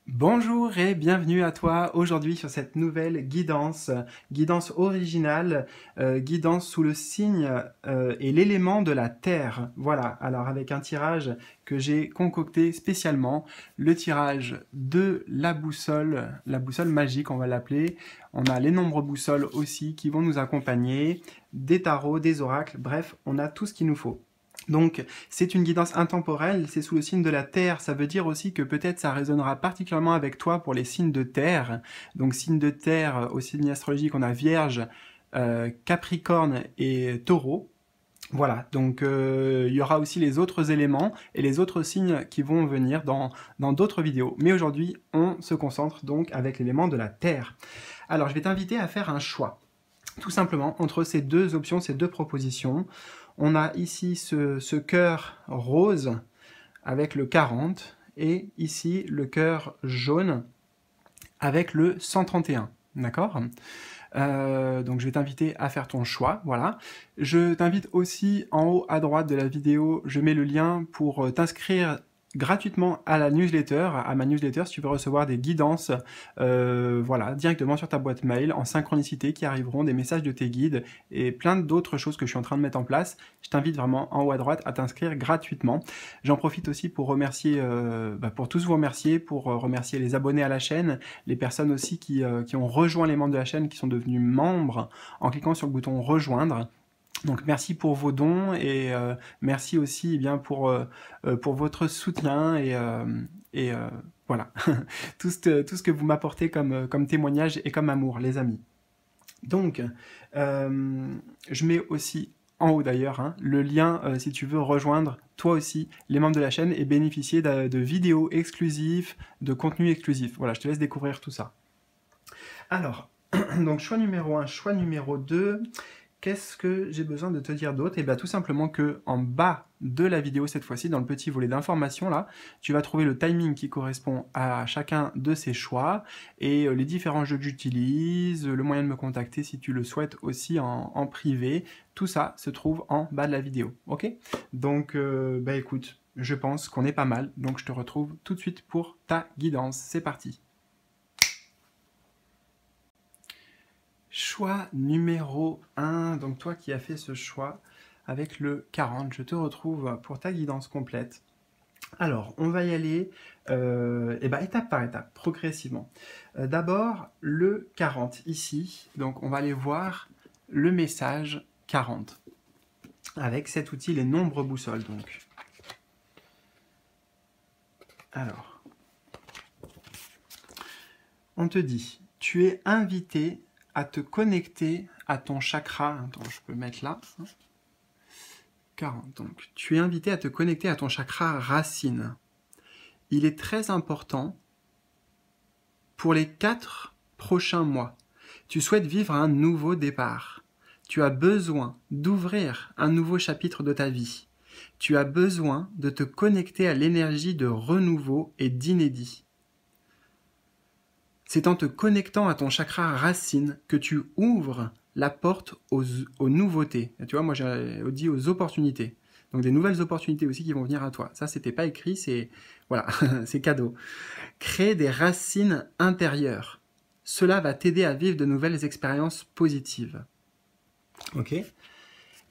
Bonjour et bienvenue à toi aujourd'hui sur cette nouvelle guidance, guidance originale, guidance sous le signe et l'élément de la Terre. Voilà, alors avec un tirage que j'ai concocté spécialement, le tirage de la boussole magique on va l'appeler. On a les nombres boussoles aussi qui vont nous accompagner, des tarots, des oracles, bref, on a tout ce qu'il nous faut. Donc, c'est une guidance intemporelle, c'est sous le signe de la Terre, ça veut dire aussi que peut-être ça résonnera particulièrement avec toi pour les signes de Terre. Donc, signes de Terre, au signe astrologique, on a Vierge, Capricorne et Taureau. Voilà, donc il y aura aussi les autres éléments et les autres signes qui vont venir dans d'autres vidéos. Mais aujourd'hui, on se concentre donc avec l'élément de la Terre. Alors, je vais t'inviter à faire un choix, tout simplement, entre ces deux options, ces deux propositions. On a ici ce cœur rose avec le 40 et ici le cœur jaune avec le 131. D'accord ? Donc je vais t'inviter à faire ton choix, voilà. Je t'invite aussi en haut à droite de la vidéo, je mets le lien pour t'inscrire gratuitement à la newsletter, à ma newsletter, si tu veux recevoir des guidances, voilà, directement sur ta boîte mail, en synchronicité, qui arriveront, des messages de tes guides, et plein d'autres choses que je suis en train de mettre en place. Je t'invite vraiment en haut à droite à t'inscrire gratuitement. J'en profite aussi pour remercier, pour tous vous remercier, pour remercier les abonnés à la chaîne, les personnes aussi qui ont rejoint les membres de la chaîne, qui sont devenus membres, en cliquant sur le bouton rejoindre. Donc merci pour vos dons et merci aussi pour votre soutien et voilà, tout ce que vous m'apportez comme témoignage et comme amour, les amis. Donc, je mets aussi en haut d'ailleurs hein, le lien si tu veux rejoindre toi aussi les membres de la chaîne et bénéficier de vidéos exclusives, de contenus exclusifs. Voilà, je te laisse découvrir tout ça. Alors, donc choix numéro 1, choix numéro 2... Qu'est-ce que j'ai besoin de te dire d'autre? Et bien tout simplement que en bas de la vidéo cette fois-ci, dans le petit volet d'informations là, tu vas trouver le timing qui correspond à chacun de ces choix et les différents jeux que j'utilise, le moyen de me contacter si tu le souhaites aussi en privé. Tout ça se trouve en bas de la vidéo, ok? Donc écoute, je pense qu'on est pas mal, donc je te retrouve tout de suite pour ta guidance. C'est parti! Choix numéro 1, donc toi qui as fait ce choix avec le 40, je te retrouve pour ta guidance complète. Alors, on va y aller étape par étape, progressivement. D'abord, le 40 ici, donc on va aller voir le message 40, avec cet outil, les nombres boussoles. Donc. Alors, on te dit, tu es invité à te connecter à ton chakra. Attends, je peux mettre là. 40. Donc, tu es invité à te connecter à ton chakra racine. Il est très important pour les 4 prochains mois. Tu souhaites vivre un nouveau départ. Tu as besoin d'ouvrir un nouveau chapitre de ta vie. Tu as besoin de te connecter à l'énergie de renouveau et d'inédit. C'est en te connectant à ton chakra racine que tu ouvres la porte aux nouveautés. Et tu vois, moi j'ai dit aux opportunités. Donc des nouvelles opportunités aussi qui vont venir à toi. Ça, c'était pas écrit, c'est voilà, c'est cadeau. Créer des racines intérieures. Cela va t'aider à vivre de nouvelles expériences positives. Ok?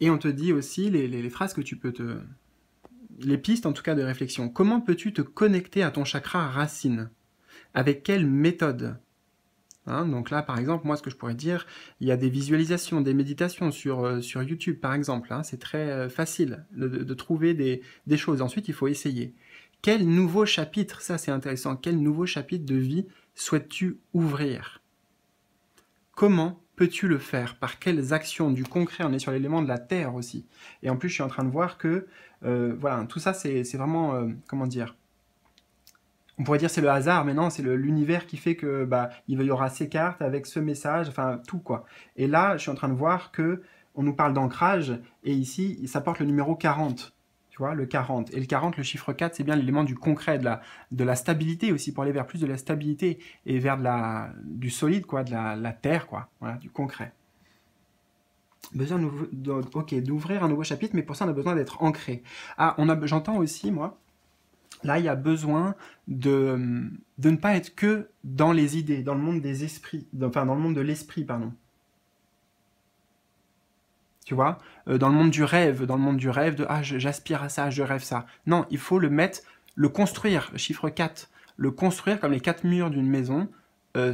Et on te dit aussi les phrases que tu peux les pistes en tout cas de réflexion. Comment peux-tu te connecter à ton chakra racine? Avec quelle méthode? Donc là, par exemple, moi, ce que je pourrais dire, il y a des visualisations, des méditations sur YouTube, par exemple. C'est très facile de trouver des choses. Ensuite, il faut essayer. Quel nouveau chapitre, ça c'est intéressant, quel nouveau chapitre de vie souhaites-tu ouvrir? Comment peux-tu le faire? Par quelles actions? Du concret, on est sur l'élément de la terre aussi. Et en plus, je suis en train de voir que, voilà, tout ça, c'est vraiment, comment dire? On pourrait dire c'est le hasard, mais non, c'est l'univers qui fait que il y aura ces cartes avec ce message, enfin tout quoi. Et là, je suis en train de voir que on nous parle d'ancrage, et ici, ça porte le numéro 40. Tu vois, le 40. Et le 40, le chiffre 4, c'est bien l'élément du concret, de la stabilité aussi, pour aller vers plus de la stabilité, et vers du solide, quoi, de la terre, quoi, voilà, du concret. Besoin d'ouvrir un nouveau chapitre, mais pour ça, on a besoin d'être ancré. Ah, j'entends aussi, moi, Là, il y a besoin de ne pas être que dans les idées, dans le monde des esprits, enfin dans le monde de l'esprit, pardon. Tu vois, dans le monde du rêve, dans le monde du rêve de ah j'aspire à ça, je rêve ça. Non, il faut le mettre, le construire, chiffre 4, le construire comme les quatre murs d'une maison,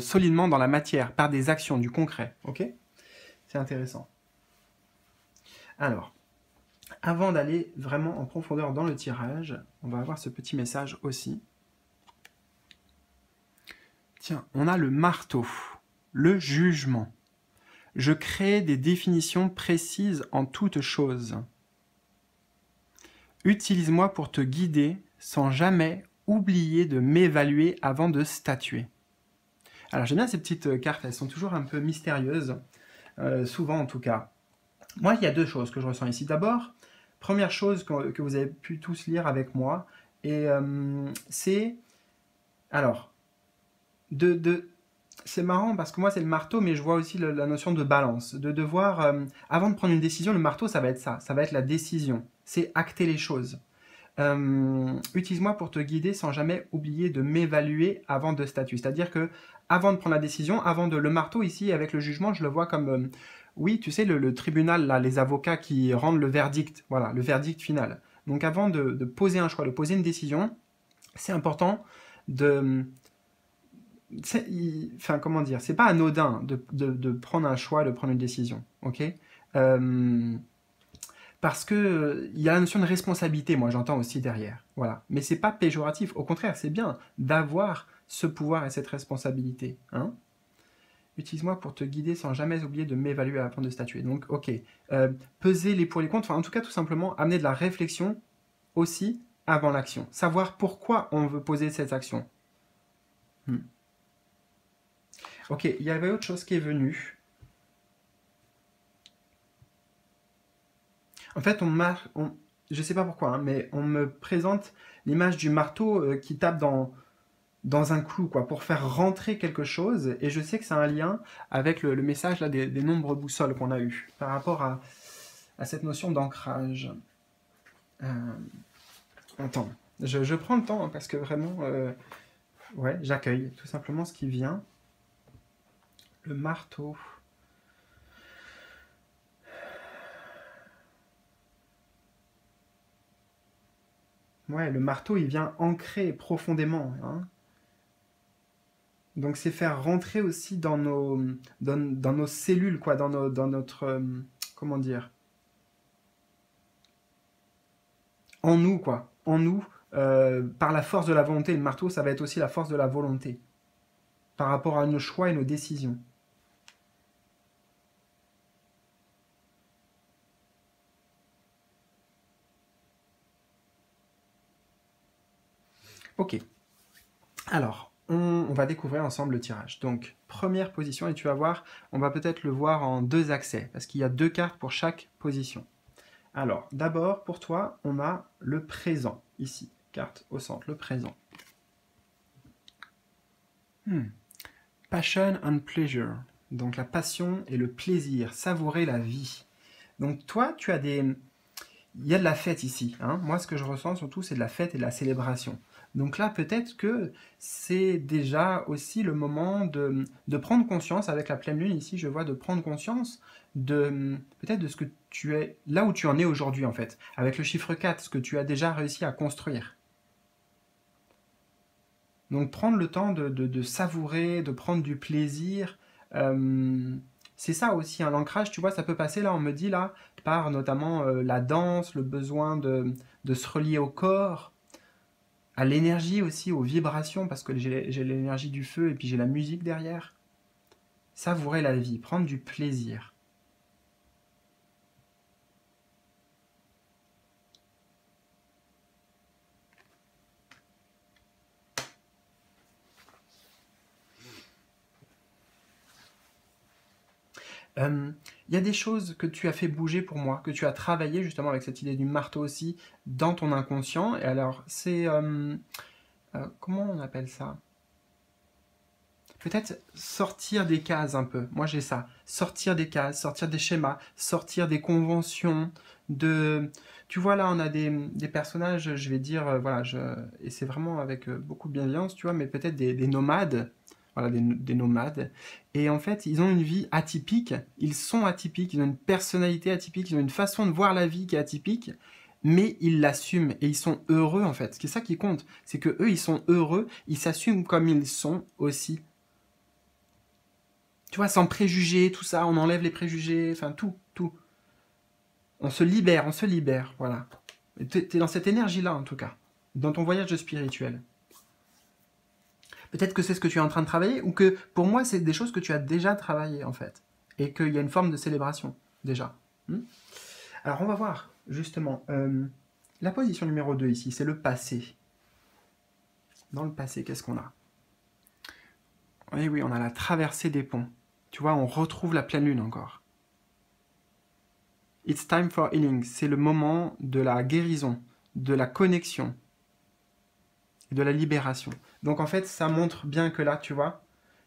solidement dans la matière, par des actions, du concret. Ok? C'est intéressant. Alors, avant d'aller vraiment en profondeur dans le tirage, on va avoir ce petit message aussi. Tiens, on a le marteau, le jugement. Je crée des définitions précises en toutes choses. Utilise-moi pour te guider sans jamais oublier de m'évaluer avant de statuer. Alors j'aime bien ces petites cartes, elles sont toujours un peu mystérieuses, souvent en tout cas. Moi, il y a deux choses que je ressens ici. D'abord, première chose que vous avez pu tous lire avec moi, et c'est... Alors, c'est marrant parce que moi c'est le marteau, mais je vois aussi la notion de balance, de devoir, avant de prendre une décision, le marteau ça va être ça va être la décision, c'est acter les choses. Utilise-moi pour te guider sans jamais oublier de m'évaluer avant de statuer. C'est-à-dire que avant de prendre la décision, le marteau ici avec le jugement, je le vois comme, oui, tu sais, le tribunal, là, les avocats qui rendent le verdict, voilà, le verdict final. Donc avant de poser un choix, de poser une décision, c'est important de, enfin, comment dire, c'est pas anodin de prendre un choix, de prendre une décision, ok? Euh, Parce que il y a la notion de responsabilité, moi j'entends aussi derrière, voilà. Mais c'est pas péjoratif, au contraire, c'est bien d'avoir ce pouvoir et cette responsabilité, hein? Utilise-moi pour te guider sans jamais oublier de m'évaluer avant de statuer. Donc, ok, peser les pour et les contre, enfin en tout cas tout simplement amener de la réflexion aussi avant l'action. Savoir pourquoi on veut poser cette action. Ok, il y avait autre chose qui est venue. En fait, je sais pas pourquoi, hein, mais on me présente l'image du marteau qui tape dans un clou, quoi, pour faire rentrer quelque chose. Et je sais que c'est un lien avec le message là, des nombres boussoles qu'on a eu par rapport à cette notion d'ancrage. Euh, attends, je prends le temps hein, parce que vraiment, ouais, j'accueille tout simplement ce qui vient. Le marteau. Ouais, le marteau, il vient ancrer profondément, hein. Donc c'est faire rentrer aussi dans nos cellules, quoi, dans notre... comment dire? En nous, quoi. En nous, par la force de la volonté. Le marteau, ça va être aussi la force de la volonté. Par rapport à nos choix et nos décisions. Ok. Alors, on va découvrir ensemble le tirage. Donc, première position, et tu vas voir, on va peut-être le voir en deux accès, parce qu'il y a deux cartes pour chaque position. Alors, d'abord, pour toi, on a le présent, ici. Carte au centre, le présent. Passion and pleasure. Donc, la passion et le plaisir, savourer la vie. Donc, toi, tu as des... Il y a de la fête ici, hein. Moi, ce que je ressens surtout, c'est de la fête et de la célébration. Donc là, peut-être que c'est déjà aussi le moment de prendre conscience, avec la pleine lune ici, je vois de prendre conscience de peut-être de ce que tu es, là où tu en es aujourd'hui en fait, avec le chiffre 4, ce que tu as déjà réussi à construire. Donc prendre le temps de savourer, de prendre du plaisir, c'est ça aussi, hein, l'ancrage, tu vois, ça peut passer là, on me dit là, par notamment la danse, le besoin de se relier au corps, à l'énergie aussi, aux vibrations, parce que j'ai l'énergie du feu et puis j'ai la musique derrière. Savourer la vie, prendre du plaisir. Il y a des choses que tu as fait bouger pour moi, que tu as travaillé justement avec cette idée du marteau aussi dans ton inconscient. Et alors, c'est... comment on appelle ça? Peut-être sortir des cases un peu. Moi j'ai ça. Sortir des cases, sortir des schémas, sortir des conventions, de... Tu vois, là, on a des personnages, je vais dire, voilà, et c'est vraiment avec beaucoup de bienveillance, tu vois, mais peut-être des nomades, voilà, des nomades. Et en fait, ils ont une vie atypique, ils sont atypiques, ils ont une personnalité atypique, ils ont une façon de voir la vie qui est atypique, mais ils l'assument et ils sont heureux, en fait. C'est ça qui compte, c'est que eux, ils sont heureux, ils s'assument comme ils sont aussi. Tu vois, sans préjugés, tout ça, on enlève les préjugés, enfin, tout, tout. On se libère, voilà. T'es dans cette énergie-là, en tout cas, dans ton voyage spirituel. Peut-être que c'est ce que tu es en train de travailler, ou que pour moi, c'est des choses que tu as déjà travaillées, en fait. Et qu'il y a une forme de célébration, déjà. Alors, on va voir, justement. La position numéro 2 ici, c'est le passé. Dans le passé, qu'est-ce qu'on a? Oui, oui, on a la traversée des ponts. Tu vois, on retrouve la pleine lune encore. It's time for healing. C'est le moment de la guérison, de la connexion, de la libération. Donc en fait, ça montre bien que là, tu vois,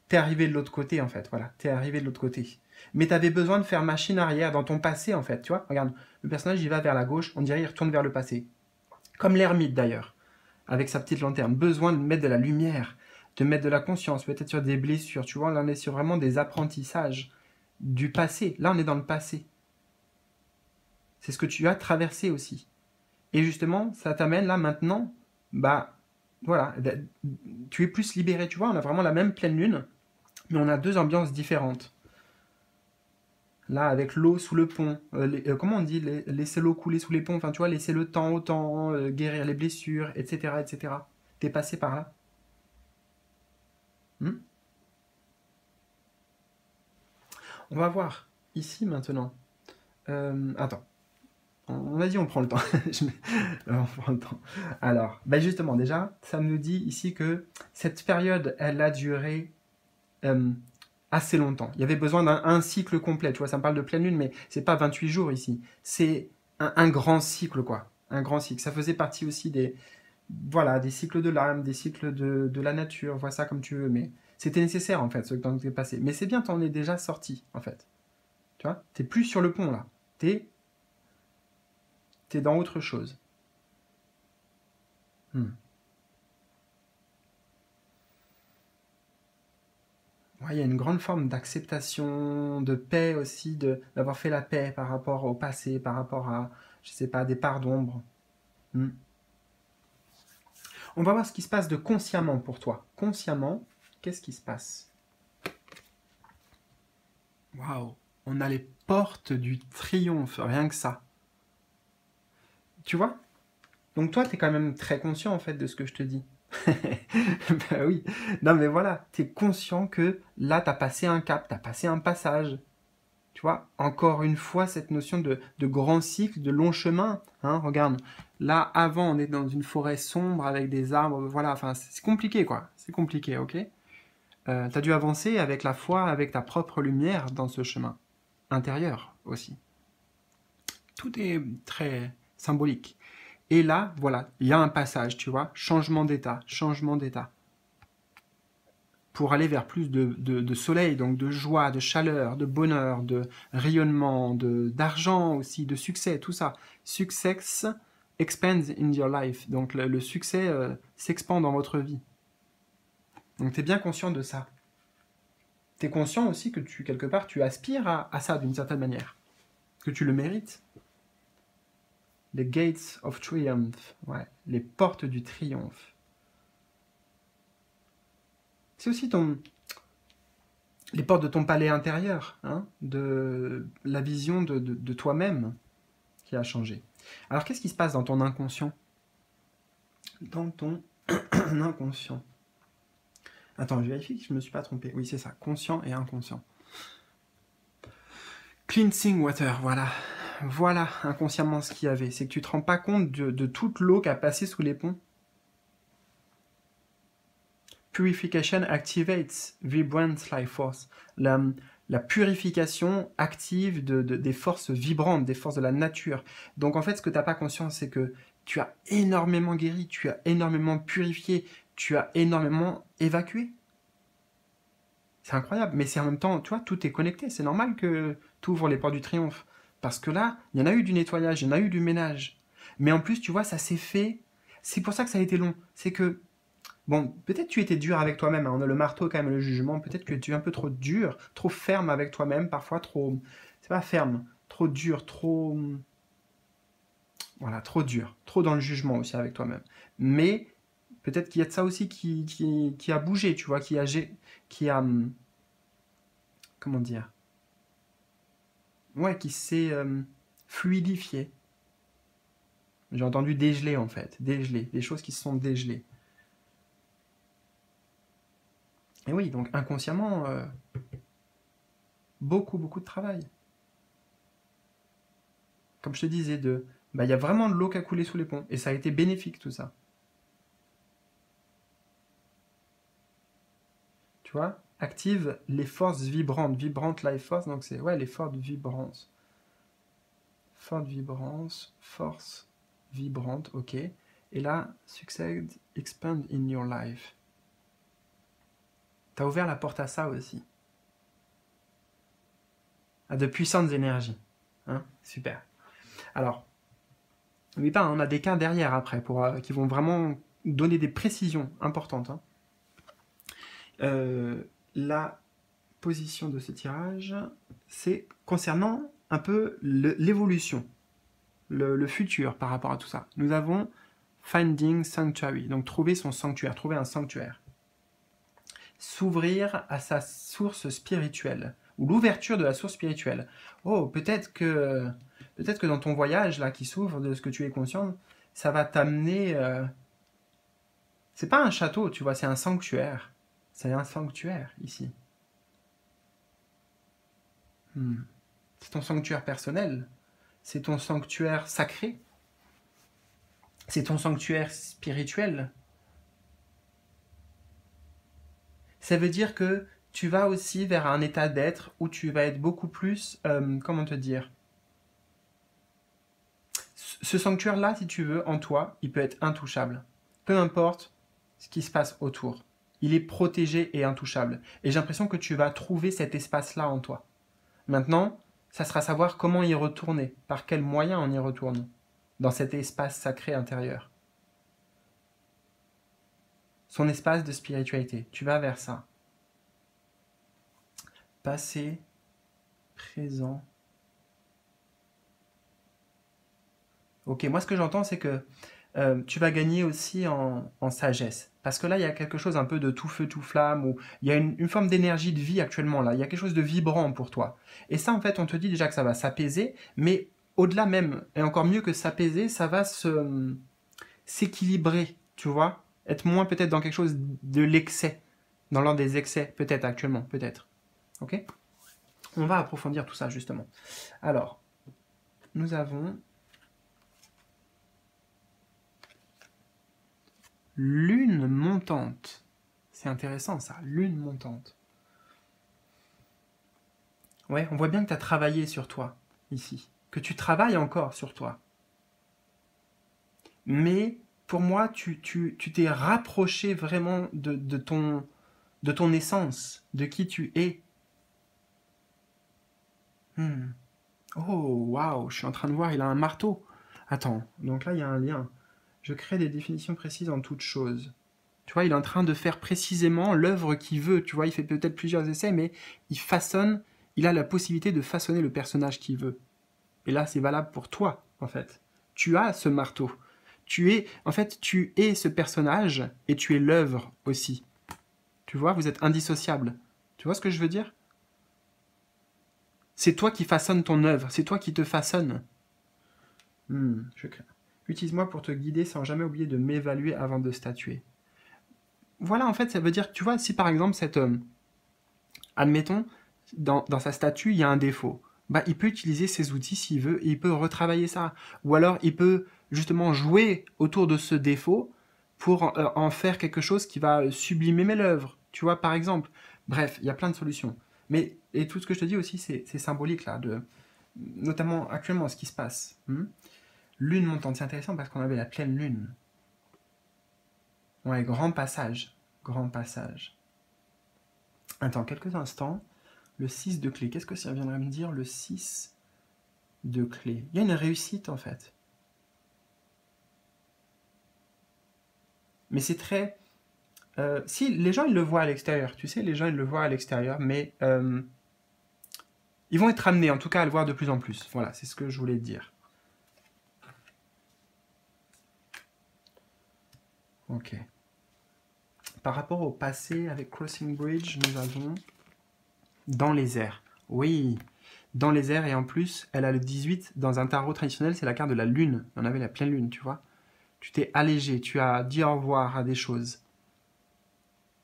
t'es arrivé de l'autre côté, en fait. Voilà, t'es arrivé de l'autre côté. Mais t'avais besoin de faire machine arrière dans ton passé, en fait. Tu vois, regarde, le personnage, il va vers la gauche, on dirait il retourne vers le passé. Comme l'ermite, d'ailleurs, avec sa petite lanterne. Besoin de mettre de la lumière, de mettre de la conscience, peut-être sur des blessures. Tu vois, là, on est sur vraiment des apprentissages du passé. Là, on est dans le passé. C'est ce que tu as traversé aussi. Et justement, ça t'amène là maintenant, bah voilà, tu es plus libéré, tu vois, on a vraiment la même pleine lune, mais on a deux ambiances différentes. Là, avec l'eau sous le pont, comment on dit, laisser l'eau couler sous les ponts, enfin tu vois, laisser le temps au temps, guérir les blessures, etc., etc. T'es passé par là. Hmm. On va voir, ici maintenant. Attends. On a dit on prend le temps. On prend le temps. Alors, ben justement, déjà, ça nous dit ici que cette période, elle a duré euh, assez longtemps. Il y avait besoin d'un cycle complet. Tu vois, ça me parle de pleine lune, mais c'est pas 28 jours ici. C'est un grand cycle, quoi. Un grand cycle. Ça faisait partie aussi voilà, des cycles de l'âme, des cycles de la nature. Vois ça comme tu veux, mais c'était nécessaire, en fait, ce que t'en es passé. Mais c'est bien, t'en es déjà sorti, en fait. Tu vois, t'es plus sur le pont, là. T'es dans autre chose. Hmm. Ouais, il y a une grande forme d'acceptation, de paix aussi, d'avoir fait la paix par rapport au passé, par rapport à, je sais pas, des parts d'ombre. Hmm. On va voir ce qui se passe de consciemment pour toi. Consciemment, qu'est-ce qui se passe? Waouh, on a les portes du triomphe, rien que ça. Tu vois? Donc toi, tu es quand même très conscient en fait de ce que je te dis. Ben oui. Non mais voilà, tu es conscient que là, tu as passé un cap, tu as passé un passage. Tu vois, encore une fois, cette notion de grand cycle, de long chemin. Hein, regarde, là, avant, on est dans une forêt sombre avec des arbres. Voilà, enfin, c'est compliqué, quoi. C'est compliqué, ok. T'as dû avancer avec la foi, avec ta propre lumière dans ce chemin. Intérieur aussi. Tout est très symbolique. Et là, voilà, il y a un passage, tu vois. Changement d'état, changement d'état. Pour aller vers plus de soleil, donc de joie, de chaleur, de bonheur, de rayonnement, d'argent aussi, de succès, tout ça. Success expands in your life. Donc le succès s'expand dans votre vie. Donc tu es bien conscient de ça. Tu es conscient aussi que quelque part, tu aspires à ça d'une certaine manière. Que tu le mérites. Les gates of triumph. Ouais, les portes du triomphe. C'est aussi les portes de ton palais intérieur, hein, de la vision de toi-même qui a changé. Alors qu'est-ce qui se passe dans ton inconscient? Dans ton inconscient. Attends, je vérifie que je ne me suis pas trompé. Oui, c'est ça, conscient et inconscient. Cleansing water, voilà. Voilà inconsciemment ce qu'il y avait. C'est que tu ne te rends pas compte de toute l'eau qui a passé sous les ponts. Purification activates vibrant life force. La purification active des forces vibrantes, des forces de la nature. Donc en fait, ce que tu n'as pas conscience, c'est que tu as énormément guéri, tu as énormément purifié, tu as énormément évacué. C'est incroyable, mais c'est en même temps, tu vois, tout est connecté. C'est normal que tu ouvres les portes du triomphe. Parce que là, il y en a eu du nettoyage, il y en a eu du ménage. Mais en plus, tu vois, ça s'est fait. C'est pour ça que ça a été long. C'est que, bon, peut-être tu étais dur avec toi-même. Hein. On a le marteau quand même, le jugement. Peut-être que tu es un peu trop dur, trop ferme avec toi-même. Parfois trop. C'est pas ferme, trop dur, trop. Voilà, trop dur. Trop dans le jugement aussi avec toi-même. Mais peut-être qu'il y a de ça aussi qui a bougé, tu vois, qui a comment dire? Ouais, qui s'est fluidifié. J'ai entendu dégeler en fait, dégeler, des choses qui se sont dégelées. Et oui, donc inconsciemment, beaucoup de travail. Comme je te disais, il y a vraiment de l'eau qui a coulé sous les ponts, et ça a été bénéfique tout ça. Tu vois? Active les forces vibrantes, vibrante life force, donc c'est ouais, les fortes vibrances. Forte vibrance, force vibrante, ok. Et là, succeed, expand in your life. T'as ouvert la porte à ça aussi. À de puissantes énergies. Hein, super. Alors, n'oublie pas, on a des cas derrière après qui vont vraiment donner des précisions importantes. Hein. La position de ce tirage, c'est concernant un peu l'évolution, le futur par rapport à tout ça. Nous avons Finding Sanctuary, donc trouver son sanctuaire, trouver un sanctuaire. S'ouvrir à sa source spirituelle, ou l'ouverture de la source spirituelle. Oh, peut-être que dans ton voyage là qui s'ouvre, de ce que tu es conscient, ça va t'amener. C'est pas un château, tu vois, c'est un sanctuaire. C'est un sanctuaire ici. C'est ton sanctuaire personnel. C'est ton sanctuaire sacré. C'est ton sanctuaire spirituel. Ça veut dire que tu vas aussi vers un état d'être où tu vas être beaucoup plus, comment te dire, ce sanctuaire-là, si tu veux, en toi, il peut être intouchable. Peu importe ce qui se passe autour. Il est protégé et intouchable. Et j'ai l'impression que tu vas trouver cet espace-là en toi. Maintenant, ça sera savoir comment y retourner, par quels moyens on y retourne, dans cet espace sacré intérieur. Son espace de spiritualité. Tu vas vers ça. Passé, présent. Ok, moi ce que j'entends c'est que tu vas gagner aussi en sagesse. Parce que là, il y a quelque chose un peu de tout feu, tout flamme, où il y a une forme d'énergie de vie actuellement là. Il y a quelque chose de vibrant pour toi. Et ça, en fait, on te dit déjà que ça va s'apaiser, mais au-delà même, et encore mieux que s'apaiser, ça va s'équilibrer, tu vois? Être moins peut-être dans quelque chose de l'excès, dans l'ordre des excès, peut-être actuellement, peut-être. Ok? On va approfondir tout ça justement. Alors, nous avons lune montante. C'est intéressant ça, lune montante. Ouais, on voit bien que tu as travaillé sur toi, ici. Que tu travailles encore sur toi. Mais pour moi, tu t'es rapproché vraiment de ton essence, de qui tu es. Oh, waouh, je suis en train de voir, il a un marteau. Attends, donc là, il y a un lien. Je crée des définitions précises en toute chose. Tu vois, il est en train de faire précisément l'œuvre qu'il veut. Tu vois, il fait peut-être plusieurs essais, mais il a la possibilité de façonner le personnage qu'il veut. Et là, c'est valable pour toi, en fait. Tu as ce marteau. Tu es ce personnage et tu es l'œuvre aussi. Tu vois, vous êtes indissociables. Tu vois ce que je veux dire? C'est toi qui façonnes ton œuvre, c'est toi qui te façonne. Utilise-moi pour te guider sans jamais oublier de m'évaluer avant de statuer. Voilà, en fait, ça veut dire que tu vois, si par exemple, admettons, dans sa statue, il y a un défaut. Bah, il peut utiliser ses outils s'il veut et il peut retravailler ça. Ou alors, il peut justement jouer autour de ce défaut pour en faire quelque chose qui va sublimer l'œuvre. Tu vois, par exemple. Bref, il y a plein de solutions. Et tout ce que je te dis aussi, c'est symbolique, là, notamment actuellement, ce qui se passe. Lune montante, c'est intéressant parce qu'on avait la pleine lune. Ouais, grand passage. Grand passage. Attends, quelques instants. Le 6 de clé, qu'est-ce que ça viendrait me dire, le 6 de clés. Il y a une réussite en fait. Mais c'est très... si, les gens ils le voient à l'extérieur, tu sais, les gens ils le voient à l'extérieur, mais ils vont être amenés en tout cas à le voir de plus en plus. Voilà, c'est ce que je voulais te dire. Ok. Par rapport au passé avec Crossing Bridge, nous avons dans les airs. Oui, dans les airs, et en plus, elle a le 18. Dans un tarot traditionnel, c'est la carte de la lune. On avait la pleine lune, tu vois. Tu t'es allégé, tu as dit au revoir à des choses.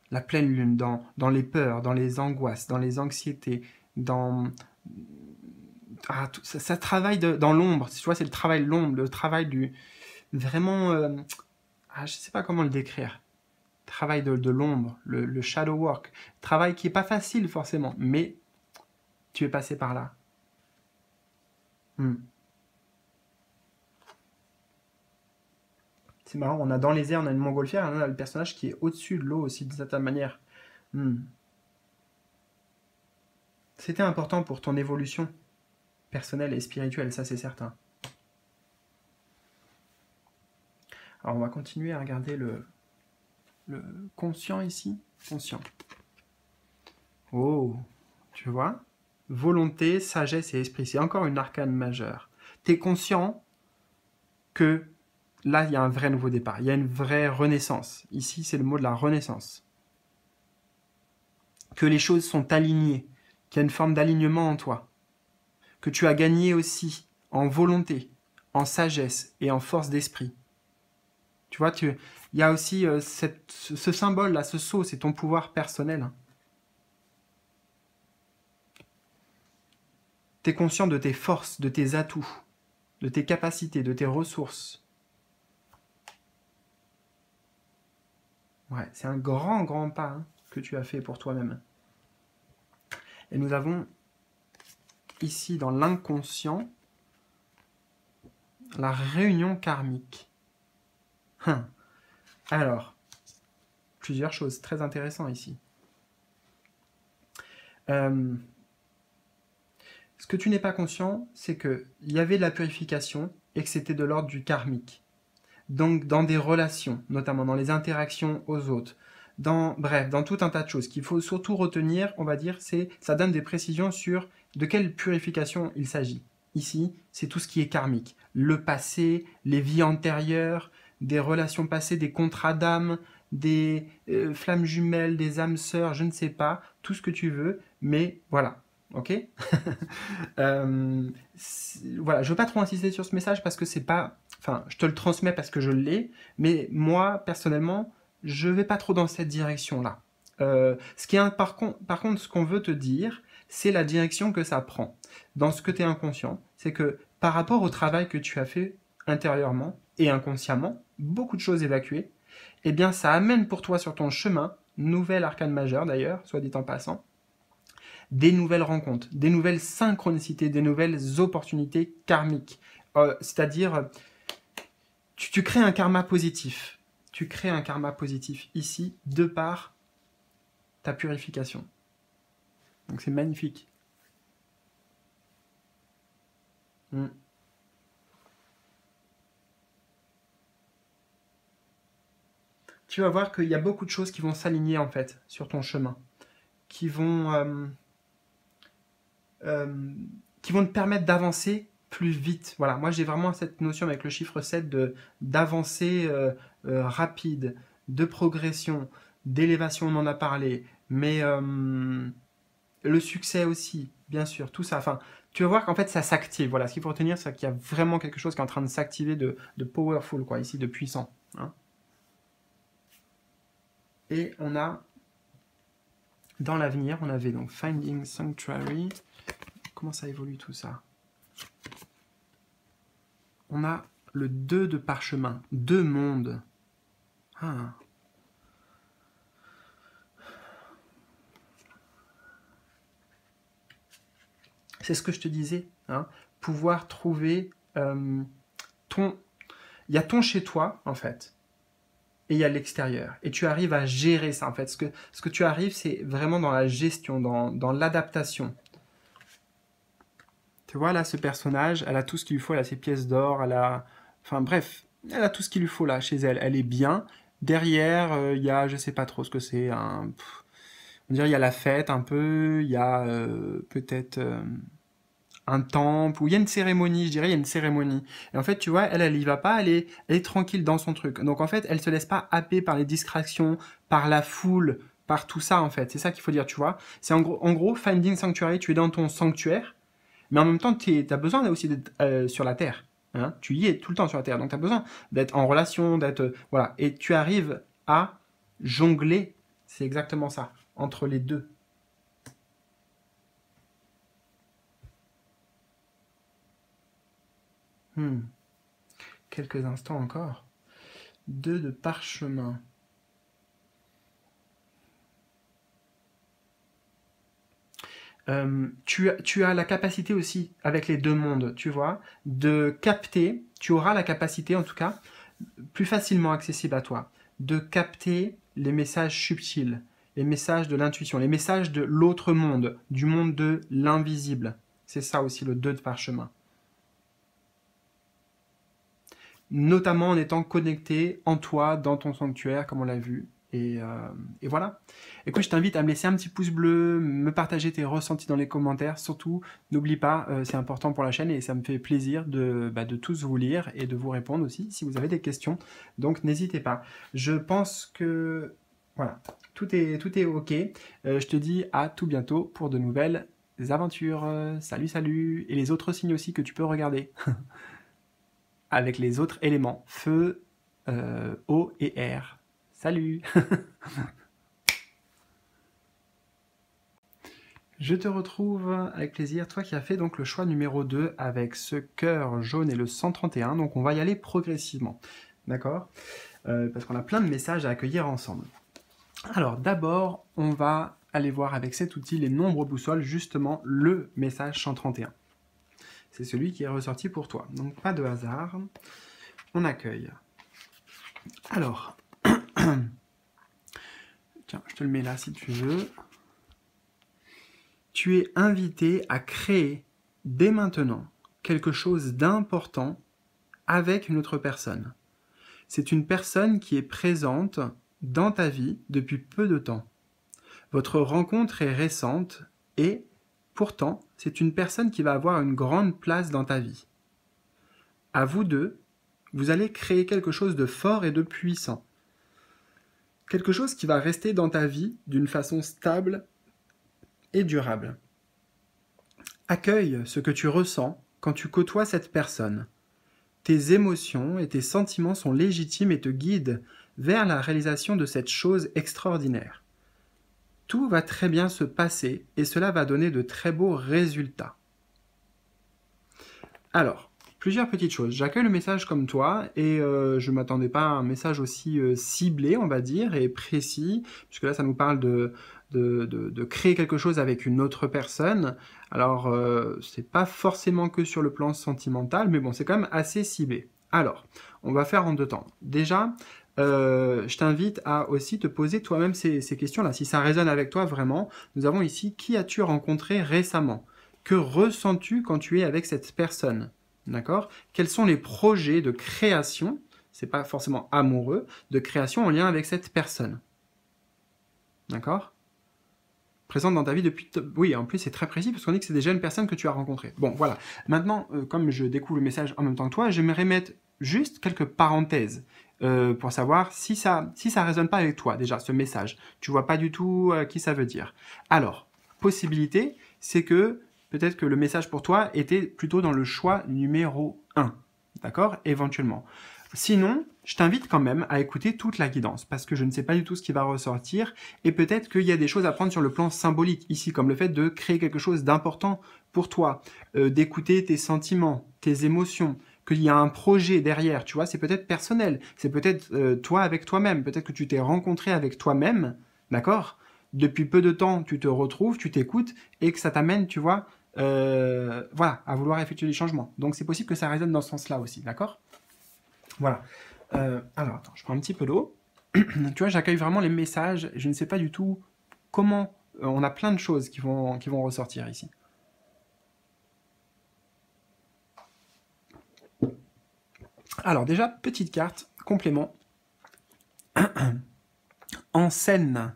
La pleine lune, dans les peurs, dans les angoisses, dans les anxiétés, dans... Ah, ça travaille dans l'ombre, tu vois, c'est le travail de l'ombre, le travail du... Vraiment... je ne sais pas comment le décrire. Travail de l'ombre, le shadow work. Travail qui n'est pas facile forcément, mais tu es passé par là. C'est marrant, on a dans les airs, on a une montgolfière, et on a le personnage qui est au-dessus de l'eau aussi, d'une certaine manière. C'était important pour ton évolution personnelle et spirituelle, ça c'est certain. Alors on va continuer à regarder le conscient ici. Conscient. Oh, tu vois? Volonté, sagesse et esprit. C'est encore une arcane majeure. Tu es conscient que là, il y a un vrai nouveau départ. Il y a une vraie renaissance. Ici, c'est le mot de la renaissance. Que les choses sont alignées. Qu'il y a une forme d'alignement en toi. Que tu as gagné aussi en volonté, en sagesse et en force d'esprit. Tu vois, il y a aussi ce symbole-là, ce sceau, c'est ton pouvoir personnel. Tu es conscient de tes forces, de tes atouts, de tes capacités, de tes ressources. Ouais, c'est un grand, grand pas que tu as fait pour toi-même. Et nous avons ici, dans l'inconscient, la réunion karmique. Alors, plusieurs choses très intéressantes ici. Ce que tu n'es pas conscient, c'est qu'il y avait de la purification et que c'était de l'ordre du karmique. Donc, dans des relations, notamment dans les interactions aux autres, bref, dans tout un tas de choses. Qu'il faut surtout retenir, on va dire, ça donne des précisions sur de quelle purification il s'agit. Ici, c'est tout ce qui est karmique. Le passé, les vies antérieures, des relations passées, des contrats d'âme, des flammes jumelles, des âmes sœurs, je ne sais pas, tout ce que tu veux, mais voilà, ok. Voilà, je veux pas trop insister sur ce message parce que c'est pas... Enfin, je te le transmets parce que je l'ai, mais moi, personnellement, je vais pas trop dans cette direction-là. Par contre, ce qu'on veut te dire, c'est la direction que ça prend. Dans ce que tu es inconscient, c'est que par rapport au travail que tu as fait intérieurement et inconsciemment, beaucoup de choses évacuées, eh bien, ça amène pour toi sur ton chemin, nouvelle arcane majeure d'ailleurs, soit dit en passant, des nouvelles rencontres, des nouvelles synchronicités, des nouvelles opportunités karmiques. C'est-à-dire, tu crées un karma positif. Tu crées un karma positif ici, de par ta purification. Donc c'est magnifique. Tu vas voir qu'il y a beaucoup de choses qui vont s'aligner en fait sur ton chemin, qui vont te permettre d'avancer plus vite. Voilà, moi j'ai vraiment cette notion avec le chiffre 7 d'avancer rapide, de progression, d'élévation, on en a parlé, mais le succès aussi, bien sûr, tout ça. Enfin, tu vas voir qu'en fait ça s'active. Voilà, ce qu'il faut retenir, c'est qu'il y a vraiment quelque chose qui est en train de s'activer de powerful, quoi, ici, de puissant. Hein. Et on a, dans l'avenir, on avait donc Finding Sanctuary. Comment ça évolue tout ça? On a le 2 de parchemin, 2 mondes. Ah. C'est ce que je te disais, hein, pouvoir trouver ton... Il y a ton chez toi, en fait, et il y a l'extérieur. Et tu arrives à gérer ça, en fait. Ce que tu arrives, c'est vraiment dans la gestion, dans l'adaptation. Tu vois, là, ce personnage, elle a tout ce qu'il lui faut, elle a ses pièces d'or, elle a... Enfin, bref, elle a tout ce qu'il lui faut, là, chez elle. Elle est bien. Derrière, il y a, je sais pas trop ce que c'est, on dirait il y a la fête un peu, il y a peut-être un temple, ou il y a une cérémonie, je dirais, il y a une cérémonie. Et en fait, tu vois, elle y va pas, elle est tranquille dans son truc. Donc en fait, elle se laisse pas happer par les distractions, par la foule, par tout ça, en fait. C'est ça qu'il faut dire, tu vois. C'est en gros, Finding Sanctuary, tu es dans ton sanctuaire, mais en même temps, tu as besoin aussi d'être sur la Terre. Hein, tu y es tout le temps sur la Terre, donc tu as besoin d'être en relation, d'être... voilà. Et tu arrives à jongler, c'est exactement ça, entre les deux. Quelques instants encore. 2 de parchemin. Tu as la capacité aussi, avec les deux mondes, tu vois, de capter, tu auras la capacité en tout cas, plus facilement accessible à toi, de capter les messages subtils, les messages de l'intuition, les messages de l'autre monde, du monde de l'invisible. C'est ça aussi le 2 de parchemin. Notamment en étant connecté en toi, dans ton sanctuaire, comme on l'a vu. Et voilà. Écoute, je t'invite à me laisser un petit pouce bleu, me partager tes ressentis dans les commentaires. Surtout, n'oublie pas, c'est important pour la chaîne et ça me fait plaisir de tous vous lire et de vous répondre aussi si vous avez des questions. Donc, n'hésitez pas. Je pense que voilà, tout est OK. Je te dis à tout bientôt pour de nouvelles aventures. Salut, salut. Et les autres signes aussi que tu peux regarder. Avec les autres éléments, feu, eau et air. Salut. Je te retrouve avec plaisir, toi qui as fait donc le choix numéro 2 avec ce cœur jaune et le 131, donc on va y aller progressivement, d'accord parce qu'on a plein de messages à accueillir ensemble. Alors d'abord, on va aller voir avec cet outil les nombres boussoles, justement le message 131. C'est celui qui est ressorti pour toi, donc pas de hasard. On accueille. Alors, tiens, je te le mets là si tu veux. Tu es invité à créer dès maintenant quelque chose d'important avec une autre personne. C'est une personne qui est présente dans ta vie depuis peu de temps. Votre rencontre est récente et, pourtant, c'est une personne qui va avoir une grande place dans ta vie. À vous deux, vous allez créer quelque chose de fort et de puissant. Quelque chose qui va rester dans ta vie d'une façon stable et durable. Accueille ce que tu ressens quand tu côtoies cette personne. Tes émotions et tes sentiments sont légitimes et te guident vers la réalisation de cette chose extraordinaire. Tout va très bien se passer et cela va donner de très beaux résultats. Alors, plusieurs petites choses. J'accueille le message comme toi et je ne m'attendais pas à un message aussi ciblé, on va dire, et précis, puisque là, ça nous parle de créer quelque chose avec une autre personne. Alors, c'est pas forcément que sur le plan sentimental, mais bon, c'est quand même assez ciblé. Alors, on va faire en deux temps. Déjà, je t'invite à aussi te poser toi-même ces questions-là. Si ça résonne avec toi vraiment, nous avons ici, qui as-tu rencontré récemment ? Que ressens-tu quand tu es avec cette personne ? D'accord ? Quels sont les projets de création, c'est pas forcément amoureux, de création en lien avec cette personne ? D'accord ? Présente dans ta vie depuis... Oui, en plus c'est très précis parce qu'on dit que c'est déjà une personne que tu as rencontrée. Bon, voilà. Maintenant, comme je découvre le message en même temps que toi, j'aimerais mettre juste quelques parenthèses pour savoir si ça résonne pas avec toi, déjà, ce message. Tu vois pas du tout qui ça veut dire. Alors, possibilité, c'est que peut-être que le message pour toi était plutôt dans le choix numéro 1. D'accord ? Éventuellement. Sinon, je t'invite quand même à écouter toute la guidance, parce que je ne sais pas du tout ce qui va ressortir, et peut-être qu'il y a des choses à prendre sur le plan symbolique, ici, comme le fait de créer quelque chose d'important pour toi, d'écouter tes sentiments, tes émotions, qu'il y a un projet derrière, tu vois, c'est peut-être personnel, c'est peut-être toi avec toi-même, peut-être que tu t'es rencontré avec toi-même, d'accord ? Depuis peu de temps, tu te retrouves, tu t'écoutes, et que ça t'amène, tu vois, voilà, à vouloir effectuer des changements. Donc c'est possible que ça résonne dans ce sens-là aussi, d'accord ? Voilà. Alors, attends, je prends un petit peu d'eau. Tu vois, j'accueille vraiment les messages. Je ne sais pas du tout comment... on a plein de choses qui vont ressortir ici. Alors déjà, petite carte, complément. En scène,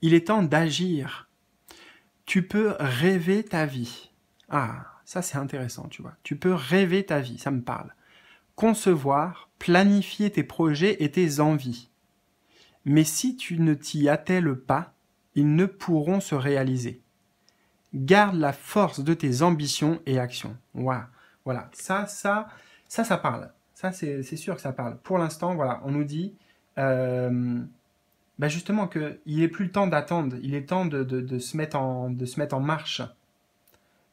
il est temps d'agir. Tu peux rêver ta vie. Ah, ça c'est intéressant, tu vois. Tu peux rêver ta vie, ça me parle. Concevoir, planifier tes projets et tes envies. Mais si tu ne t'y attelles pas, ils ne pourront se réaliser. Garde la force de tes ambitions et actions. Voilà, voilà. Ça parle. Ça, c'est sûr que ça parle. Pour l'instant, voilà, on nous dit justement qu'il n'est plus le temps d'attendre. Il est temps de se mettre en marche.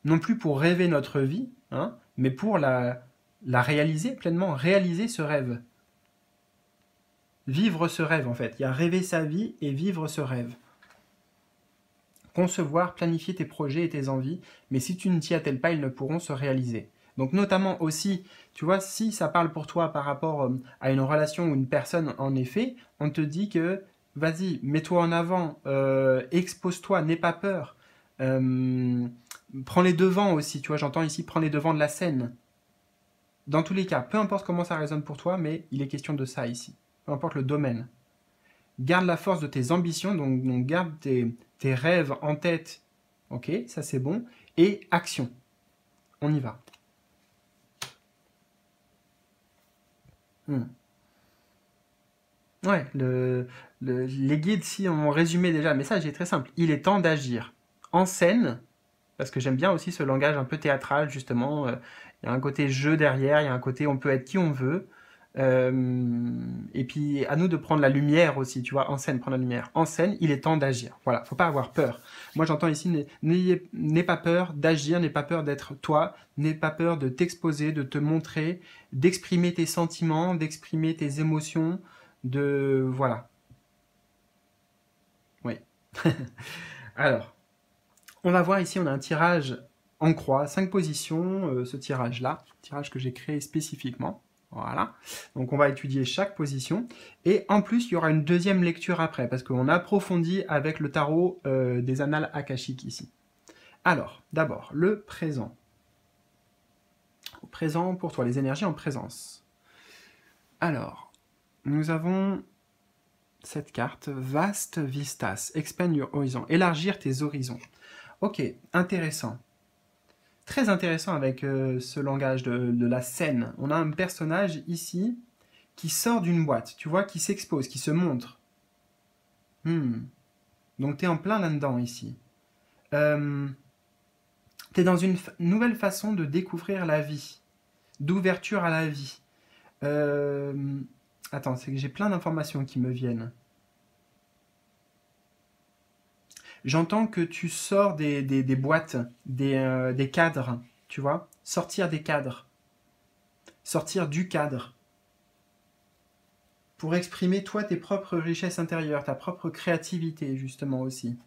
Non plus pour rêver notre vie, hein, mais pour la réaliser pleinement, réaliser ce rêve. Vivre ce rêve, en fait. Il y a rêver sa vie et vivre ce rêve. Concevoir, planifier tes projets et tes envies, mais si tu ne t'y attelles pas, ils ne pourront se réaliser. Donc notamment aussi, tu vois, si ça parle pour toi par rapport à une relation ou une personne, en effet, on te dit que vas-y, mets-toi en avant, expose-toi, n'aie pas peur. Prends les devants aussi, tu vois, j'entends ici, prends les devants de la scène. Dans tous les cas, peu importe comment ça résonne pour toi, mais il est question de ça ici. Peu importe le domaine. Garde la force de tes ambitions, donc garde tes rêves en tête. Ok, ça c'est bon. Et action. On y va. Ouais, les guides, si on résumé déjà, le message est très simple. Il est temps d'agir. En scène, parce que j'aime bien aussi ce langage un peu théâtral, justement. Il y a un côté jeu derrière, il y a un côté on peut être qui on veut. Et puis à nous de prendre la lumière aussi, tu vois, en scène, prendre la lumière. En scène, il est temps d'agir. Voilà, faut pas avoir peur. Moi j'entends ici, n'aie pas peur d'agir, n'aie pas peur d'être toi, n'aie pas peur de t'exposer, de te montrer, d'exprimer tes sentiments, d'exprimer tes émotions, Voilà. Oui. Alors, on va voir ici, on a un tirage en croix, 5 positions, ce tirage-là, tirage que j'ai créé spécifiquement. Voilà. Donc on va étudier chaque position. Et en plus, il y aura une deuxième lecture après, parce qu'on approfondit avec le tarot des annales akashiques ici. Alors, d'abord, le présent. Au présent pour toi, les énergies en présence. Alors, nous avons cette carte, Vaste Vistas, Expand Your Horizon, élargir tes horizons. Ok, intéressant. Très intéressant avec ce langage de la scène. On a un personnage ici qui sort d'une boîte, tu vois, qui s'expose, qui se montre. Donc tu es en plein là-dedans ici. Tu es dans une nouvelle façon de découvrir la vie, d'ouverture à la vie. Attends, c'est que j'ai plein d'informations qui me viennent. J'entends que tu sors des boîtes, des cadres, tu vois, sortir des cadres, sortir du cadre, pour exprimer toi tes propres richesses intérieures, ta propre créativité justement aussi.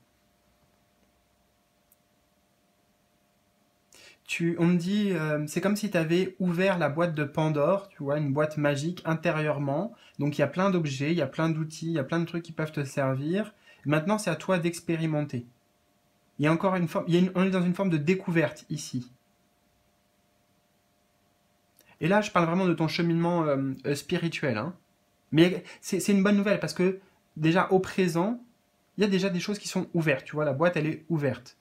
On me dit, c'est comme si tu avais ouvert la boîte de Pandore, tu vois, une boîte magique intérieurement. Donc il y a plein d'objets, il y a plein d'outils, il y a plein de trucs qui peuvent te servir. Maintenant, c'est à toi d'expérimenter. Il y a encore une forme, on est dans une forme de découverte ici. Et là, je parle vraiment de ton cheminement spirituel. Hein. Mais c'est une bonne nouvelle parce que déjà au présent, il y a déjà des choses qui sont ouvertes. Tu vois, la boîte, elle est ouverte.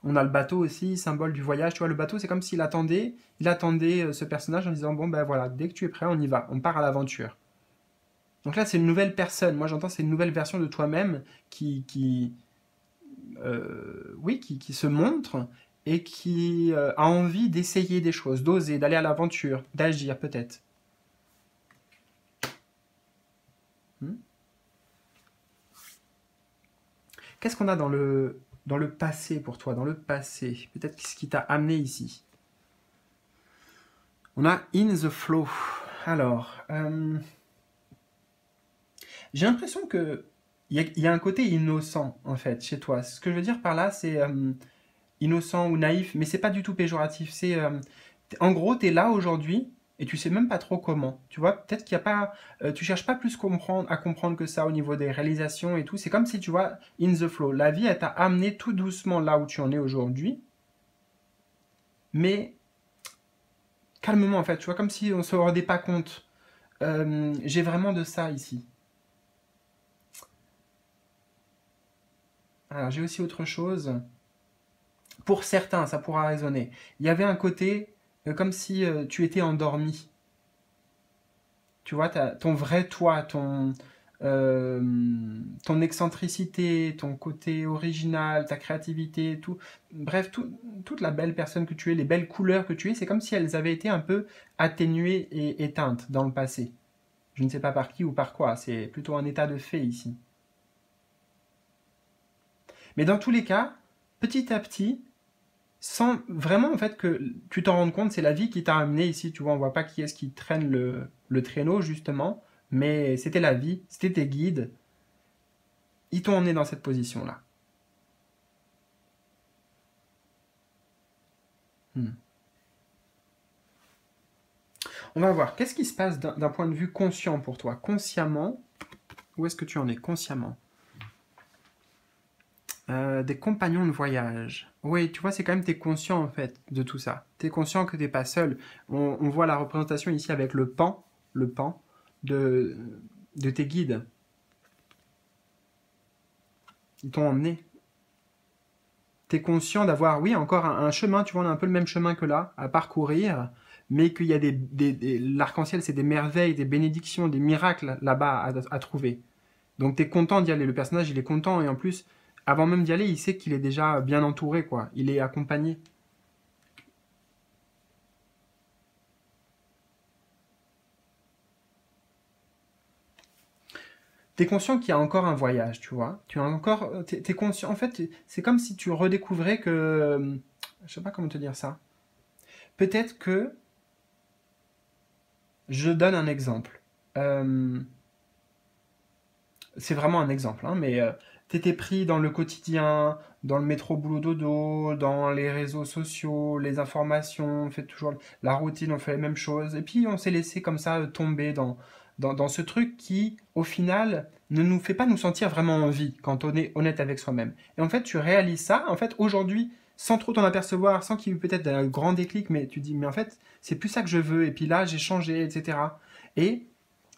On a le bateau aussi, symbole du voyage. Tu vois, le bateau, c'est comme s'il attendait, ce personnage en disant, bon ben voilà, dès que tu es prêt, on y va, on part à l'aventure. Donc là, c'est une nouvelle personne. Moi, j'entends, c'est une nouvelle version de toi-même qui se montre et qui a envie d'essayer des choses, d'oser, d'aller à l'aventure, d'agir peut-être. Qu'est-ce qu'on a dans le passé pour toi, dans le passé? Peut-être ce qui t'a amené ici. On a in the flow. Alors, j'ai l'impression que il y a un côté innocent, en fait, chez toi. Ce que je veux dire par là, c'est innocent ou naïf, mais c'est pas du tout péjoratif. C'est, en gros, tu es là aujourd'hui et tu sais même pas trop comment. Tu vois, peut-être qu'il y a pas, tu cherches pas plus à comprendre que ça au niveau des réalisations et tout. C'est comme si, tu vois, in the flow. La vie, elle t'a amené tout doucement là où tu en es aujourd'hui, mais calmement en fait, tu vois, comme si on se rendait pas compte. J'ai vraiment de ça ici. Alors j'ai aussi autre chose. Pour certains, ça pourra résonner. Il y avait un côté comme si tu étais endormi. Tu vois, ton vrai toi, euh, ton excentricité, ton côté original, ta créativité, tout, bref, toute la belle personne que tu es, les belles couleurs que tu es, c'est comme si elles avaient été un peu atténuées et éteintes dans le passé. Je ne sais pas par qui ou par quoi, c'est plutôt un état de fait ici. Mais dans tous les cas, petit à petit, sans vraiment en fait que tu t'en rendes compte, c'est la vie qui t'a amené ici, tu vois, on voit pas qui est-ce qui traîne le traîneau justement, mais c'était la vie, c'était tes guides, ils t'ont emmené dans cette position-là. Hmm. On va voir, qu'est-ce qui se passe d'un point de vue conscient pour toi? Consciemment, où est-ce que tu en es consciemment? Des compagnons de voyage. Oui, tu vois, c'est quand même, t'es conscient en fait de tout ça. T'es conscient que t'es pas seul. On voit la représentation ici avec le pan de, de tes guides. Ils t'ont emmené. T'es conscient d'avoir, oui, encore un chemin, tu vois, on a un peu le même chemin que là, à parcourir, mais qu'il y a l'arc-en-ciel, c'est des merveilles, des bénédictions, des miracles là-bas à trouver. Donc t'es content d'y aller, le personnage il est content, et en plus, avant même d'y aller, il sait qu'il est déjà bien entouré, quoi. Il est accompagné. T'es conscient qu'il y a encore un voyage, tu vois. Tu as encore, t'es conscient. En fait, c'est comme si tu redécouvrais que, je sais pas comment te dire ça. Peut-être que je donne un exemple. Euh, c'est vraiment un exemple, hein, mais t'étais pris dans le quotidien, dans le métro boulot dodo, dans les réseaux sociaux, les informations, on fait toujours la routine, on fait les mêmes choses, et puis on s'est laissé comme ça tomber dans ce truc qui, au final, ne nous fait pas nous sentir vraiment en vie quand on est honnête avec soi-même. Et en fait, tu réalises ça, en fait, aujourd'hui, sans trop t'en apercevoir, sans qu'il y ait eu peut-être un grand déclic, mais tu dis, mais en fait, c'est plus ça que je veux, et puis là, j'ai changé, etc. Et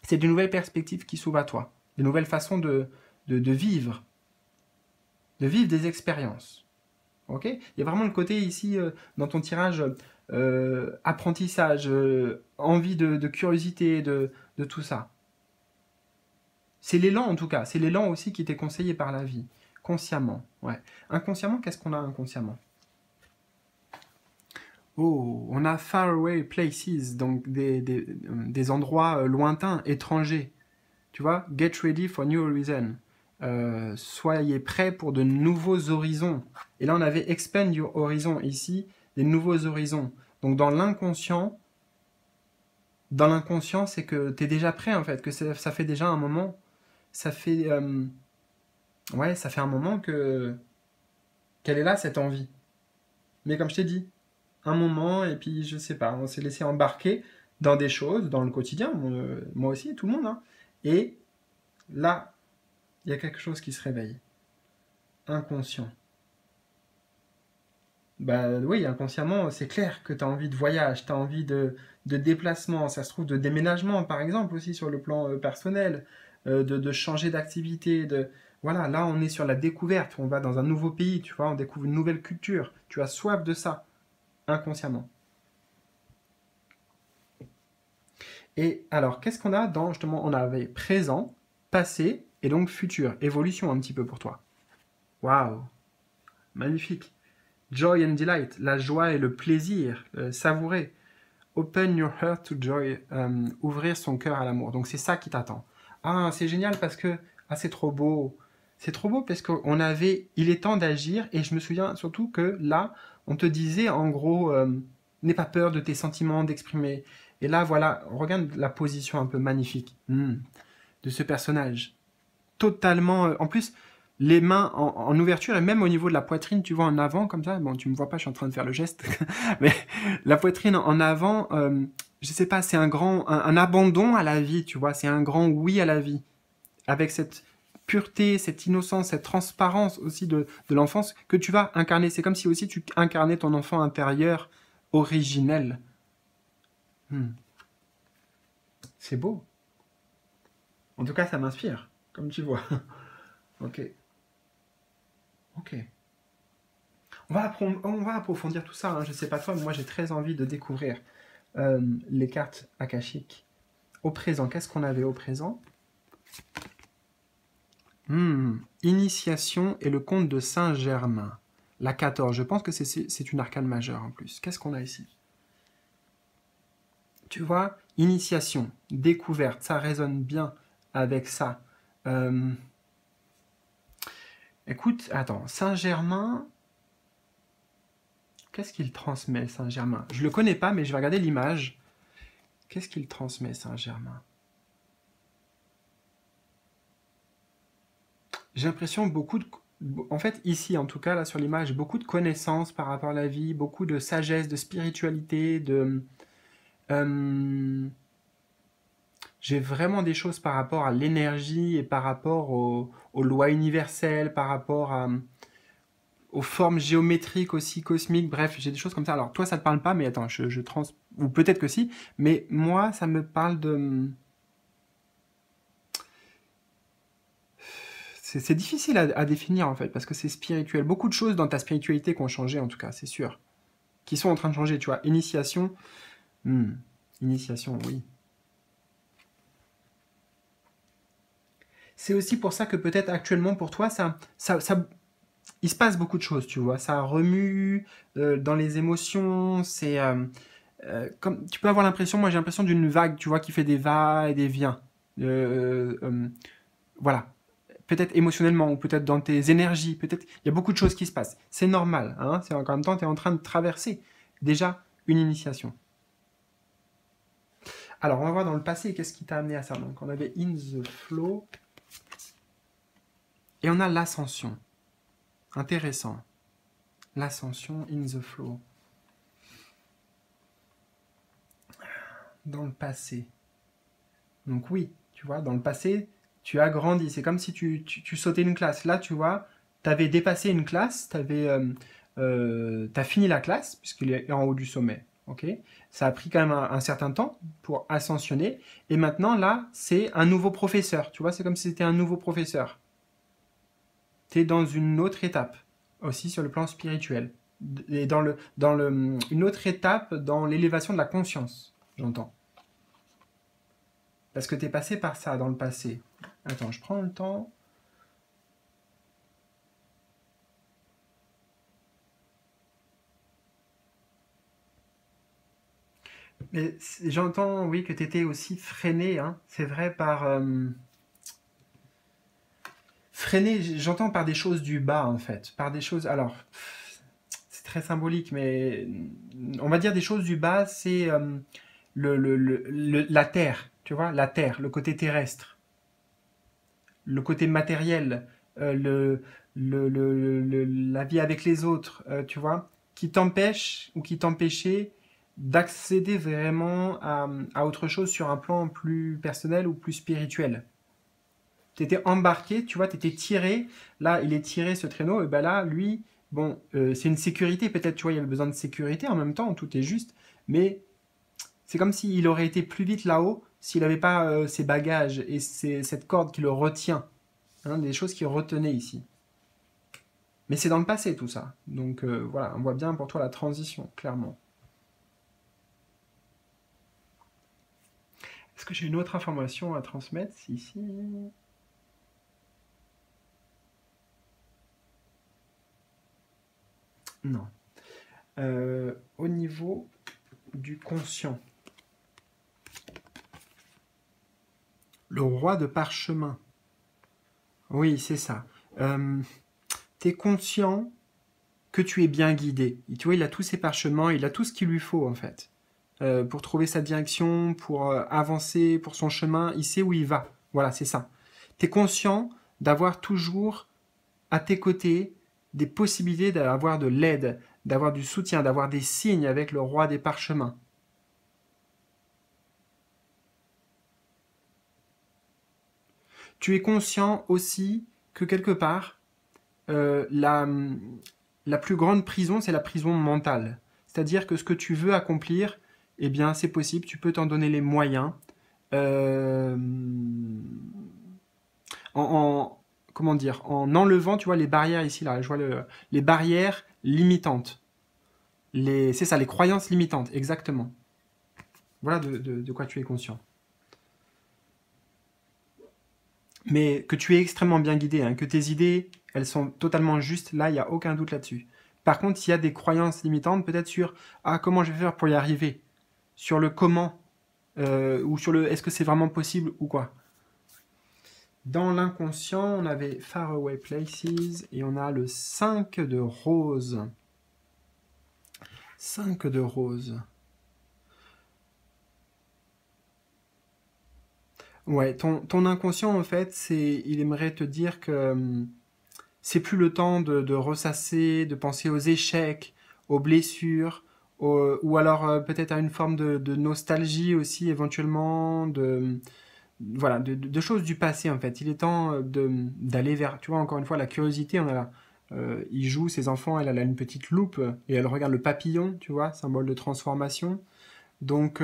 c'est de nouvelles perspectives qui s'ouvrent à toi, de nouvelles façons de vivre, de vivre des expériences. Ok. Il y a vraiment le côté ici, dans ton tirage, apprentissage, envie de curiosité, de tout ça. C'est l'élan en tout cas, c'est l'élan aussi qui t'est conseillé par la vie, consciemment. Ouais. Inconsciemment, qu'est-ce qu'on a inconsciemment? Oh, on a faraway places, donc des endroits lointains, étrangers. Tu vois, get ready for new horizon. Soyez prêts pour de nouveaux horizons. Et là, on avait expand your horizon ici, des nouveaux horizons. Donc dans l'inconscient, c'est que tu es déjà prêt en fait, que ça fait déjà un moment, ça fait ouais, ça fait un moment que qu'elle est là cette envie. Mais comme je t'ai dit, un moment et puis je sais pas, on s'est laissé embarquer dans des choses, dans le quotidien, moi aussi, tout le monde, hein. Et là, il y a quelque chose qui se réveille, inconscient. Bah oui, inconsciemment, c'est clair que tu as envie de voyage, tu as envie de déplacement, ça se trouve de déménagement par exemple aussi sur le plan personnel, de changer d'activité, voilà, là on est sur la découverte, on va dans un nouveau pays, tu vois, on découvre une nouvelle culture, tu as soif de ça, inconsciemment. Et alors, qu'est-ce qu'on a dans, justement, on avait présent, passé et donc futur, évolution un petit peu pour toi. Waouh, magnifique. Joy and delight, la joie et le plaisir, savourer. Open your heart to joy, ouvrir son cœur à l'amour. Donc c'est ça qui t'attend. Ah, c'est génial parce que, ah, c'est trop beau. C'est trop beau parce qu'on avait, il est temps d'agir et je me souviens surtout que là, on te disait en gros, n'aie pas peur de tes sentiments, d'exprimer. Et là, voilà, regarde la position un peu magnifique de ce personnage. Totalement, en plus, les mains en ouverture et même au niveau de la poitrine, tu vois, en avant comme ça. Bon, tu me vois pas, je suis en train de faire le geste, mais la poitrine en avant, je sais pas, c'est un abandon à la vie, tu vois, c'est un grand oui à la vie, avec cette pureté, cette innocence, cette transparence aussi de l'enfance que tu vas incarner. C'est comme si aussi tu incarnais ton enfant intérieur originel. Hmm. C'est beau. En tout cas, ça m'inspire, comme tu vois. Ok. Ok. On va approfondir tout ça, hein. Je sais pas toi, mais moi j'ai très envie de découvrir les cartes akashiques. Au présent, qu'est-ce qu'on avait au présent? Initiation et le conte de Saint-Germain. La 14, je pense que c'est une arcane majeure en plus. Qu'est-ce qu'on a ici? Tu vois, initiation, découverte, ça résonne bien avec ça. Euh, Écoute, attends, Saint-Germain, qu'est-ce qu'il transmet, Saint-Germain? Je le connais pas, mais je vais regarder l'image. Qu'est-ce qu'il transmet, Saint-Germain? J'ai l'impression beaucoup de... En fait, ici, en tout cas, là, sur l'image, beaucoup de connaissances par rapport à la vie, beaucoup de sagesse, de spiritualité, de... euh, j'ai vraiment des choses par rapport à l'énergie et par rapport aux lois universelles, par rapport aux formes géométriques aussi, cosmiques, bref, j'ai des choses comme ça. Alors, toi, ça te parle pas, mais attends, je trans... Ou peut-être que si, mais moi, ça me parle de... C'est difficile à définir, en fait, parce que c'est spirituel. Beaucoup de choses dans ta spiritualité qui ont changé, en tout cas, c'est sûr. Qui sont en train de changer, tu vois. Initiation, hmm, initiation, oui. C'est aussi pour ça que peut-être actuellement, pour toi, il se passe beaucoup de choses, tu vois. Ça remue dans les émotions, comme tu peux avoir l'impression, moi j'ai l'impression d'une vague, tu vois, qui fait des va et des viens. Euh, euh, voilà. Peut-être émotionnellement ou peut-être dans tes énergies, peut-être il y a beaucoup de choses qui se passent. C'est normal, hein. C'est en même temps tu es en train de traverser déjà une initiation. Alors on va voir dans le passé qu'est-ce qui t'a amené à ça. Donc on avait in the flow et on a l'ascension. Intéressant. L'ascension in the flow. Dans le passé. Donc oui, tu vois, dans le passé, tu as grandi. C'est comme si tu sautais une classe. Là, tu vois, tu avais dépassé une classe, t'as fini la classe, puisqu'il est en haut du sommet. Ok. Ça a pris quand même un certain temps pour ascensionner. Et maintenant, là, c'est un nouveau professeur. Tu vois, c'est comme si c'était un nouveau professeur. Tu es dans une autre étape, aussi sur le plan spirituel. Et une autre étape dans l'élévation de la conscience, j'entends. Parce que tu es passé par ça dans le passé. Attends, je prends le temps. Mais j'entends, oui, que tu étais aussi freiné, hein. C'est vrai, par... freiné, j'entends par des choses du bas, en fait. Par des choses... Alors, c'est très symbolique, mais on va dire des choses du bas, c'est la terre, tu vois, la terre, le côté terrestre, le côté matériel, la vie avec les autres, tu vois, qui t'empêche ou qui t'empêchait d'accéder vraiment à autre chose sur un plan plus personnel ou plus spirituel. Tu étais embarqué, tu vois, tu étais tiré, là il est tiré ce traîneau, et ben là, lui, bon, c'est une sécurité peut-être, tu vois, il y avait besoin de sécurité en même temps, tout est juste, mais c'est comme s'il aurait été plus vite là-haut s'il n'avait pas ses bagages et cette corde qui le retient, hein, des choses qui retenaient ici. Mais c'est dans le passé tout ça. Donc voilà, on voit bien pour toi la transition, clairement. Est-ce que j'ai une autre information à transmettre ici? Non. Au niveau du conscient, le roi de parchemin. Oui, c'est ça. Tu es conscient que tu es bien guidé. Et tu vois, il a tous ses parchemins, il a tout ce qu'il lui faut en fait. Pour trouver sa direction, pour avancer, pour son chemin, il sait où il va. Voilà, c'est ça. Tu es conscient d'avoir toujours à tes côtés des possibilités d'avoir de l'aide, d'avoir du soutien, d'avoir des signes avec le roi des parchemins. Tu es conscient aussi que quelque part, euh, la, la plus grande prison, c'est la prison mentale. C'est-à-dire que ce que tu veux accomplir, eh bien, c'est possible, tu peux t'en donner les moyens. euh, comment dire, en enlevant, tu vois, les barrières ici, là, je vois les barrières limitantes. C'est ça, les croyances limitantes, exactement. Voilà de quoi tu es conscient. Mais que tu es extrêmement bien guidé, hein, que tes idées, elles sont totalement justes, là, il n'y a aucun doute là-dessus. Par contre, s'il y a des croyances limitantes, peut-être sur comment je vais faire pour y arriver, sur le comment, ou sur le est-ce que c'est vraiment possible ou quoi. Dans l'inconscient, on avait Faraway Places et on a le 5 de rose. 5 de rose. Ouais, ton inconscient, en fait, il aimerait te dire que c'est plus le temps de ressasser, de penser aux échecs, aux blessures, ou alors peut-être à une forme de nostalgie aussi, éventuellement, voilà, de choses du passé, en fait. Il est temps d'aller vers, tu vois, encore une fois, la curiosité, on a là. Il joue, ses enfants, elle a une petite loupe, et elle regarde le papillon, tu vois, symbole de transformation. Donc,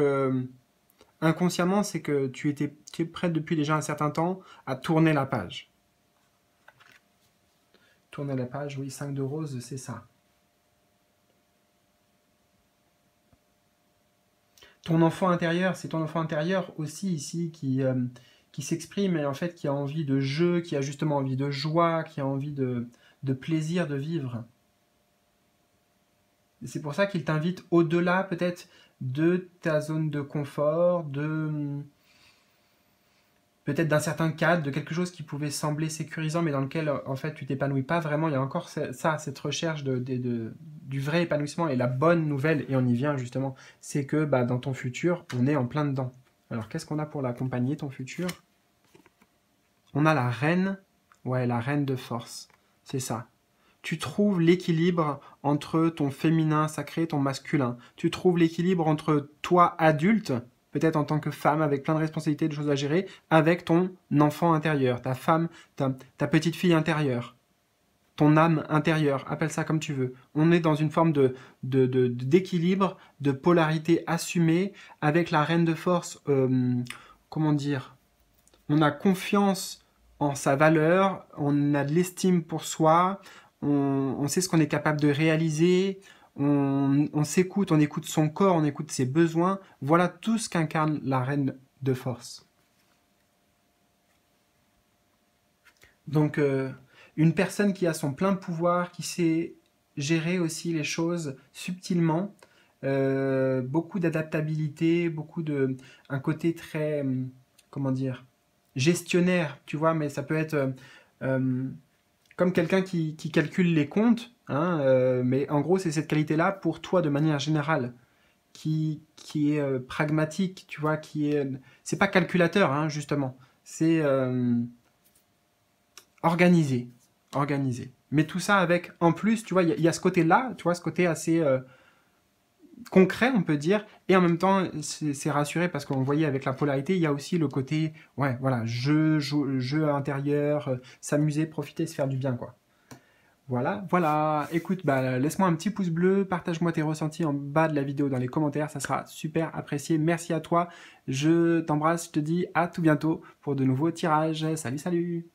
inconsciemment, c'est que tu es prête depuis déjà un certain temps à tourner la page. Tourner la page, oui, 5 de rose, c'est ça. Ton enfant intérieur, c'est ton enfant intérieur aussi ici qui s'exprime et en fait qui a envie de jeu, qui a justement envie de joie, qui a envie de plaisir de vivre. Et c'est pour ça qu'il t'invite au-delà peut-être de ta zone de confort, peut-être d'un certain cadre, de quelque chose qui pouvait sembler sécurisant, mais dans lequel en fait tu t'épanouis pas vraiment. Il y a encore ça, cette recherche du vrai épanouissement. Et la bonne nouvelle, et on y vient justement, c'est que bah, dans ton futur, on est en plein dedans. Alors qu'est-ce qu'on a pour l'accompagner, ton futur? On a la reine, ouais, la reine de force, c'est ça. Tu trouves l'équilibre entre ton féminin sacré et ton masculin. Tu trouves l'équilibre entre toi adulte, peut-être en tant que femme avec plein de responsabilités, de choses à gérer, avec ton enfant intérieur, ta femme, ta petite fille intérieure, ton âme intérieure, appelle ça comme tu veux. On est dans une forme d'équilibre, de polarité assumée, avec la reine de force, comment dire, on a confiance en sa valeur, on a de l'estime pour soi, on sait ce qu'on est capable de réaliser, on s'écoute, on écoute son corps, on écoute ses besoins. Voilà tout ce qu'incarne la reine de force. Donc, une personne qui a son plein pouvoir, qui sait gérer aussi les choses subtilement, beaucoup d'adaptabilité, un côté très, comment dire, gestionnaire, tu vois, mais ça peut être euh, comme quelqu'un qui calcule les comptes, hein, mais en gros, c'est cette qualité-là pour toi de manière générale, qui est pragmatique, tu vois, c'est pas calculateur, hein, justement, c'est organisé, organisé. Mais tout ça avec, en plus, tu vois, il y a ce côté-là, tu vois, ce côté assez concret, on peut dire, et en même temps, c'est rassuré parce qu'on voyait avec la polarité, il y a aussi le côté, ouais, voilà, jeu intérieur, s'amuser, profiter, se faire du bien, quoi. Voilà, voilà. Écoute, bah, laisse-moi un petit pouce bleu, partage-moi tes ressentis en bas de la vidéo dans les commentaires, ça sera super apprécié. Merci à toi, je t'embrasse, je te dis à tout bientôt pour de nouveaux tirages. Salut, salut!